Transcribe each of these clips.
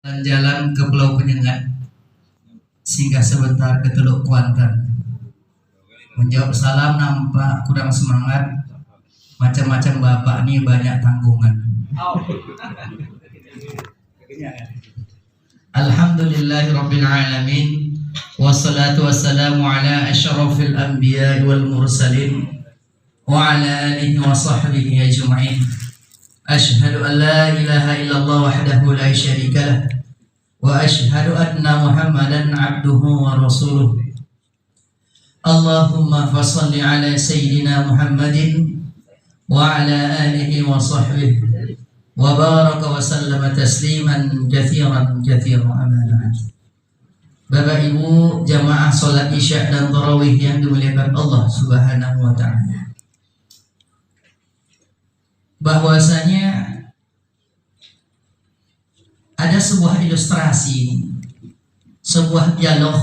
Jalan ke Pulau Penyengat, singgah sebentar ke Teluk Kuantan. Menjawab salam nampak kurang semangat, macam-macam bapak nih banyak tanggungan. Alhamdulillahirabbil alamin, wassalatu wassalamu ala asyrafil anbiya'i wal mursalin wa ala alihi wa sahbihi ajma'in. Asyhadu an la ilaha illallah wahdahu la syarika lah wa asyhadu anna Muhammadan abduhu wa rasuluh. Allahumma fassalli ala sayyidina Muhammadin wa ala alihi wa sahbihi wa baraka wa sallama tasliman kathiran amana. Bapak Ibu jamaah salat Isya dan tarawih yang dimuliakan Allah Subhanahu wa taala, bahwasanya ada sebuah ilustrasi, sebuah dialog,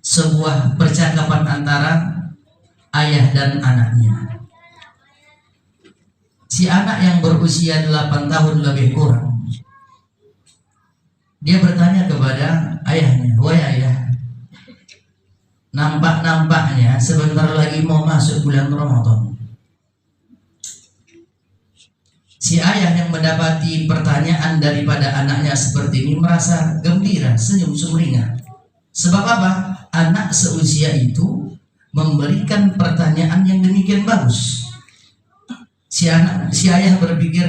sebuah percakapan antara ayah dan anaknya. Si anak yang berusia 8 tahun lebih kurang, dia bertanya kepada ayahnya, "Wahai ayah, nampak-nampaknya sebentar lagi mau masuk bulan Ramadan." Si ayah yang mendapati pertanyaan daripada anaknya seperti ini merasa gembira, senyum sumringah. Sebab apa? Anak seusia itu memberikan pertanyaan yang demikian bagus. Si ayah berpikir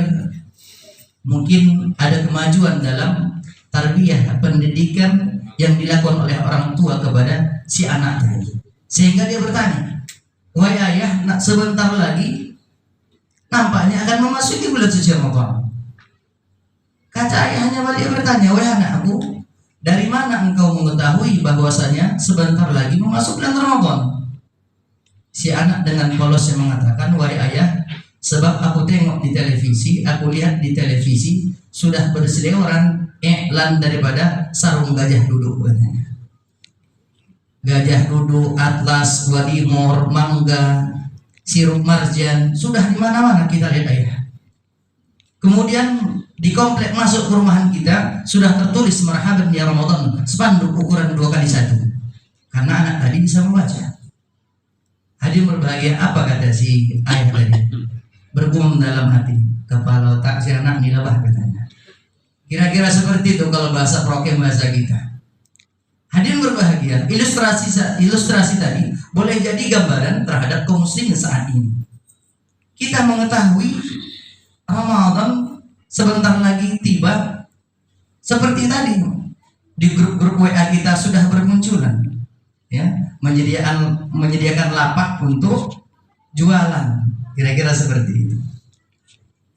mungkin ada kemajuan dalam tarbiyah, pendidikan yang dilakukan oleh orang tua kepada si anak tadi. Sehingga dia bertanya, "Wahai ayah, sebentar lagi nampaknya akan memasuki bulan suci Ramadan." Kata ayahnya balik bertanya, "Wahai anakku, dari mana engkau mengetahui bahwasanya sebentar lagi memasuki bulan Ramadan?" Si anak dengan polosnya mengatakan, "Wahai ayah, sebab aku tengok di televisi, aku lihat di televisi sudah berseliweran iklan daripada sarung gajah duduk," katanya. Gajah duduk, atlas, wadimor, mangga, sirup marjan, sudah di mana-mana kita lihat ayah. Kemudian di komplek masuk perumahan kita sudah tertulis marhaban ya Ramadan, spanduk ukuran 2x1. Karena anak tadi bisa membaca. Hadir berbahagia, apa kata si ayah tadi? Bergumam dalam hati, kepala otak si anak nilabah katanya. Kira-kira seperti itu kalau bahasa prokem bahasa kita. Hadirin berbahagia, ilustrasi tadi boleh jadi gambaran terhadap kaum muslimin saat ini. Kita mengetahui Ramadan sebentar lagi tiba, seperti tadi di grup-grup WA kita sudah bermunculan, ya, menyediakan lapak untuk jualan, kira-kira seperti itu.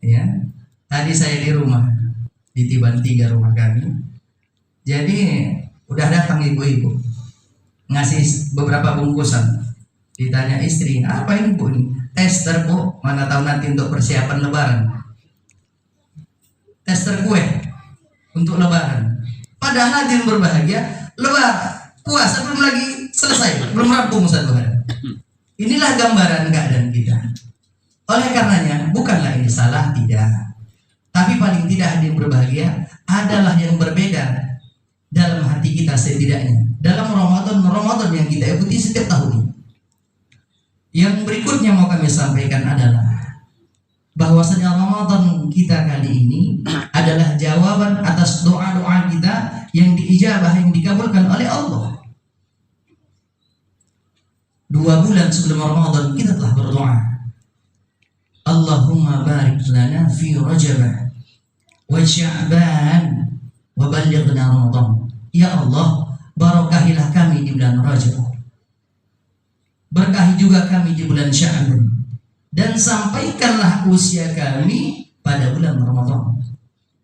Ya, tadi saya di rumah, di Tiban 3 rumah kami. Jadi udah datang ibu-ibu ngasih beberapa bungkusan. Ditanya istri, "Apa ini Bu?" "Ini tester Bu, mana tahu nanti untuk persiapan lebaran. Tester kue untuk lebaran." Padahal hadirin berbahagia, puasa belum lagi selesai, belum rampung 1 hari. Inilah gambaran keadaan kita. Oleh karenanya, bukanlah ini salah, tidak. Tapi paling tidak hadirin berbahagia adalah yang berbeda dalam hati kita setidaknya dalam Ramadan yang kita ikuti setiap tahun. Yang berikutnya mau kami sampaikan adalah bahwasanya Ramadan kita kali ini adalah jawaban atas doa-doa kita yang diijabah, yang dikabulkan oleh Allah. 2 bulan sebelum Ramadan kita telah berdoa, Allahumma barik lana fi Rajab wa Sya'ban wa ballighna Ramadan. Ya Allah, barakahilah kami di bulan Rajab, berkahi juga kami di bulan Sya'ban, dan sampaikanlah usia kami pada bulan Ramadan.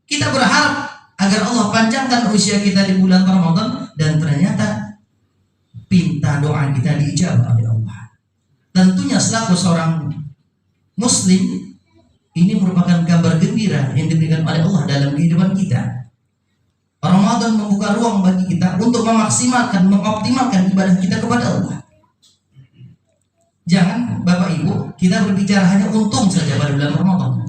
Kita berharap agar Allah panjangkan usia kita di bulan Ramadan, dan ternyata pinta doa kita diijabah oleh Allah. Tentunya selaku seorang Muslim, ini merupakan kabar gembira yang diberikan oleh Allah dalam kehidupan kita. Ramadan membuka ruang bagi kita untuk mengoptimalkan ibadah kita kepada Allah. Jangan Bapak Ibu kita berbicara hanya untung saja pada bulan Ramadan.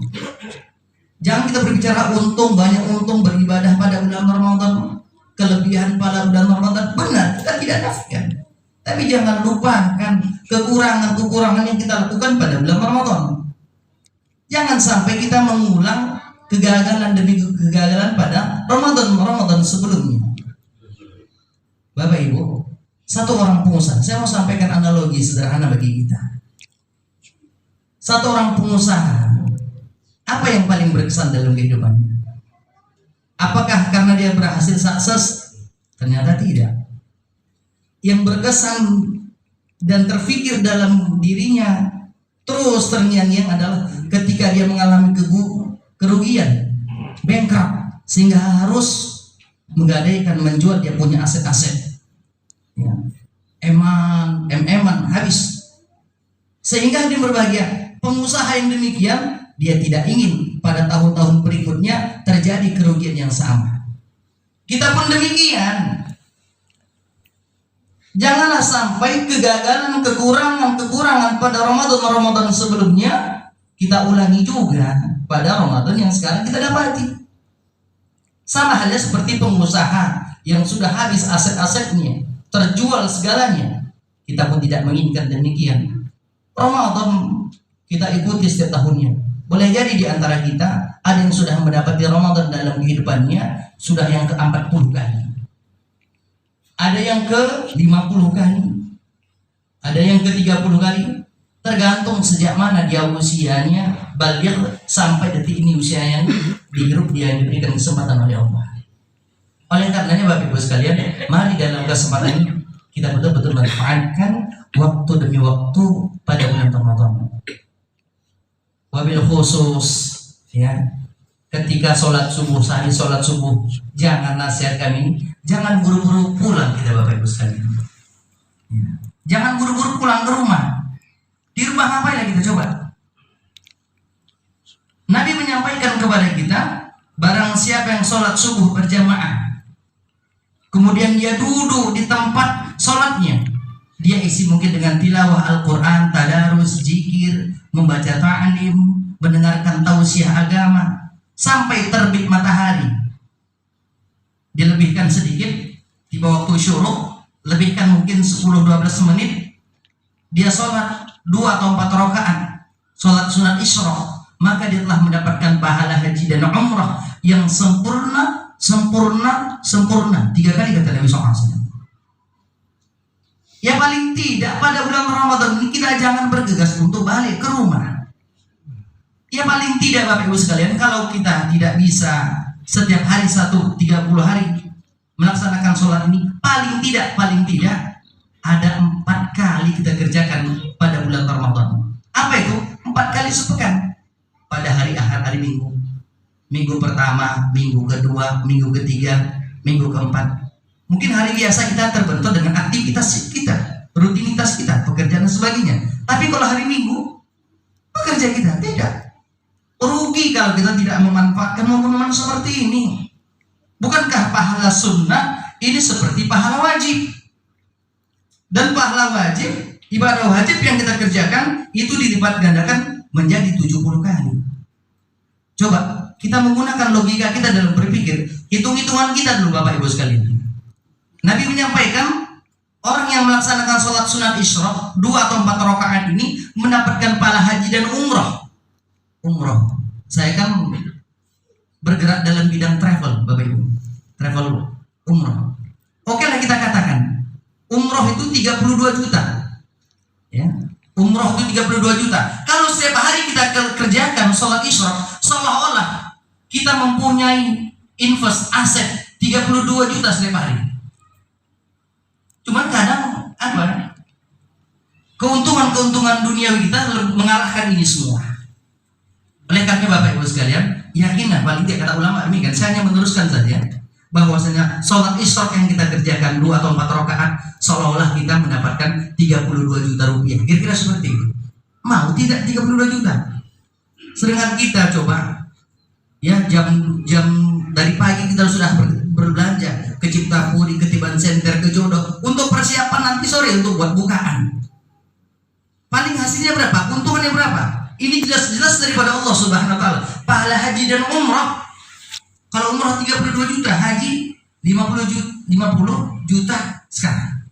Jangan kita berbicara untung, banyak untung beribadah pada bulan Ramadan, kelebihan pada bulan Ramadan. Benar, kita tidak nafikan. Tapi jangan lupakan kekurangan-kekurangan yang kita lakukan pada bulan Ramadan. Jangan sampai kita mengulang kegagalan demi kegagalan pada Ramadan sebelumnya. Bapak Ibu, satu orang pengusaha, saya mau sampaikan analogi sederhana bagi kita. Satu orang pengusaha, apa yang paling berkesan dalam kehidupannya? Apakah karena dia berhasil sukses? Ternyata tidak. Yang berkesan dan terfikir dalam dirinya terus terngiang-ngiang adalah ketika dia mengalami kerugian, bankrupt, sehingga harus menggadaikan, menjual dia punya aset-aset, ya, eman habis, sehingga dia berbahagia. Pengusaha yang demikian, dia tidak ingin pada tahun-tahun berikutnya terjadi kerugian yang sama. Kita pun demikian. Janganlah sampai kegagalan, kekurangan pada Ramadan sebelumnya kita ulangi juga pada Ramadan yang sekarang kita dapati. Sama halnya seperti pengusaha yang sudah habis aset-asetnya, terjual segalanya. Kita pun tidak menginginkan demikian. Ramadan kita ikuti setiap tahunnya. Boleh jadi di antara kita ada yang sudah mendapati Ramadan dalam kehidupannya sudah yang ke-40 kali. Ada yang ke-50 kali. Ada yang ke-30 kali. Tergantung sejak mana dia usianya baligh sampai detik ini usianya dihirup, dia diberikan kesempatan oleh Allah. Oleh karenanya Bapak Ibu sekalian, mari dalam kesempatan ini kita betul-betul manfaatkan waktu demi waktu pada bulan Ramadan. Wabil khusus, ya, ketika sholat subuh, sehari sholat subuh, jangan nasihat kami, jangan buru-buru pulang kita Bapak Ibu sekalian. Ya. Jangan buru-buru pulang ke rumah. Di rumah ngapain lagi kita coba? Nabi menyampaikan kepada kita, barang siapa yang sholat subuh berjamaah, kemudian dia duduk di tempat sholatnya, dia isi mungkin dengan tilawah Al-Quran, tadarus, zikir, membaca ta'lim, mendengarkan tausiah agama, sampai terbit matahari. Dilebihkan sedikit, tiba waktu syuruk, lebihkan mungkin 10-12 menit, dia sholat 2 atau 4 rakaat, sholat sunat isyraq, maka dia telah mendapatkan pahala haji dan umrah yang sempurna 3 kali kata Nabi SAW. Ya paling tidak pada bulan Ramadan ini kita jangan bergegas untuk balik ke rumah. Ya paling tidak Bapak Ibu sekalian, kalau kita tidak bisa setiap hari 30 hari melaksanakan sholat ini, paling tidak ada 4 kali kita kerjakan pada bulan Ramadan. Apa itu? 4 kali sepekan. Pada hari Ahad, hari Minggu, minggu pertama, minggu kedua, minggu ketiga, minggu keempat. Mungkin hari biasa kita terbentur dengan aktivitas kita, rutinitas kita, pekerjaan dan sebagainya. Tapi kalau hari Minggu, pekerja kita tidak. Rugi kalau kita tidak memanfaatkan momen-momen seperti ini. Bukankah pahala sunnah ini seperti pahala wajib? Dan pahala wajib, ibadah wajib yang kita kerjakan itu dilipat gandakan menjadi 70 kali. Coba kita menggunakan logika kita dalam berpikir, hitung-hitungan kita dulu Bapak Ibu sekalian. Nabi menyampaikan orang yang melaksanakan sholat sunat isyraq 2 atau 4 rakaat ini mendapatkan pahala haji dan umrah. Saya kan bergerak dalam bidang travel Bapak Ibu, travel umrah. Oke lah kita katakan umrah itu 32 juta, ya. Umrah itu 32 juta. Kalau setiap hari kita kerjakan sholat isyraq, seolah-olah kita mempunyai invest aset 32 juta setiap hari. Cuman kadang keuntungan duniawi kita mengalahkan ini semua. Oleh karena Bapak Ibu sekalian, yakinlah paling tidak kata ulama demikian. Saya hanya meneruskan saja bahwasanya sholat isyraq yang kita kerjakan 2 atau 4 rakaat seolah-olah kita mendapatkan 32 juta rupiah. Kira-kira seperti itu. Mau tidak 32 juta? Sedangkan kita coba, ya, jam dari pagi kita sudah berbelanja ke Ciptapuri, ke Tiban Center, ke Jodoh untuk persiapan nanti sore untuk buat bukaan. Paling hasilnya berapa? Keuntungannya berapa? Ini jelas-jelas daripada Allah Subhanahu wa taala. pahala haji dan umrah. Kalau umrah 32 juta, haji 50 juta sekarang.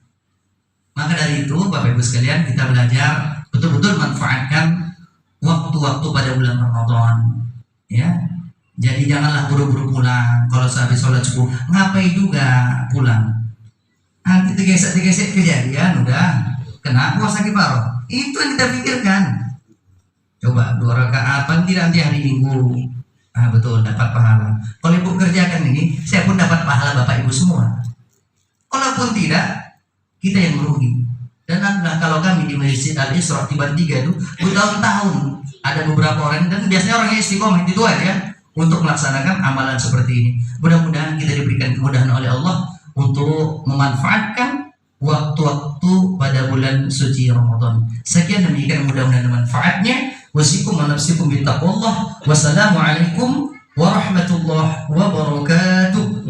Maka dari itu Bapak Ibu sekalian, kita belajar betul-betul manfaatkan waktu-waktu pada bulan Ramadan, ya. Jadi janganlah buru-buru pulang. Kalau sehabis sholat subuh, ngapain juga pulang? Nanti digesek kejadian, udah kena puasa kifaroh. Itu yang kita pikirkan. Coba 2 rakaat, paling tidak nanti hari Minggu. Betul, dapat pahala. Kalau ibu kerjakan ini, saya pun dapat pahala Bapak Ibu semua. Kalaupun tidak, kita yang merugi. Dan adalah kalau kami di Masjid Al-Isra Tiban 3 itu bertahun-tahun ada beberapa orang, dan biasanya orang yang istiqomah itu aja untuk melaksanakan amalan seperti ini. Mudah-mudahan kita diberikan kemudahan oleh Allah untuk memanfaatkan waktu-waktu pada bulan suci Ramadan. Sekian demikian, mudah-mudahan manfaatnya. Wasikum wa nafsikum bittaqwallah. Wassalamualaikum warahmatullahi wabarakatuh.